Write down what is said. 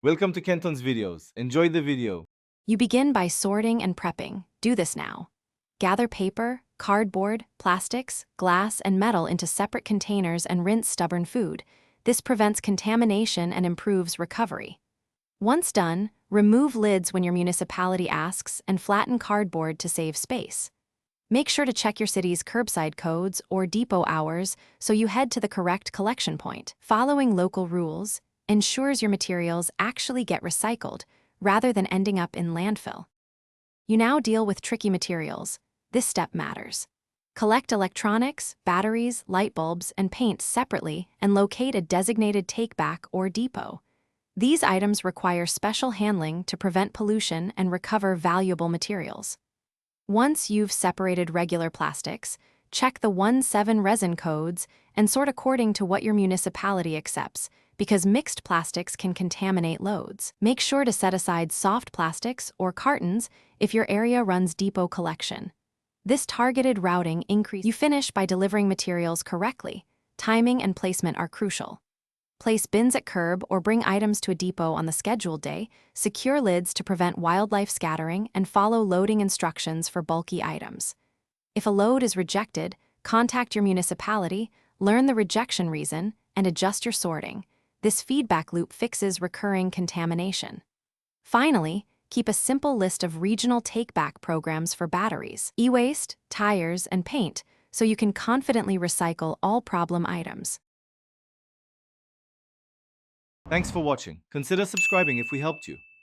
Welcome to Kenton's videos. Enjoy the video. You begin by sorting and prepping. Do this now. Gather paper, cardboard, plastics, glass, and metal into separate containers and rinse stubborn food. This prevents contamination and improves recovery. Once done, remove lids when your municipality asks and flatten cardboard to save space. Make sure to check your city's curbside codes or depot hours so you head to the correct collection point. Following local rules ensures your materials actually get recycled rather than ending up in landfill. You now deal with tricky materials. This step matters. Collect electronics, batteries, light bulbs, and paint separately and locate a designated take-back or depot. These items require special handling to prevent pollution and recover valuable materials. Once you've separated regular plastics, check the 1-7 resin codes and sort according to what your municipality accepts, because mixed plastics can contaminate loads. Make sure to set aside soft plastics or cartons if your area runs depot collection. This targeted routing increases. You finish by delivering materials correctly. Timing and placement are crucial. Place bins at curb or bring items to a depot on the scheduled day, secure lids to prevent wildlife scattering, and follow loading instructions for bulky items. If a load is rejected, contact your municipality, learn the rejection reason, and adjust your sorting. This feedback loop fixes recurring contamination. Finally, keep a simple list of regional take-back programs for batteries, e-waste, tires, and paint so you can confidently recycle all problem items. Thanks for watching. Consider subscribing if we helped you.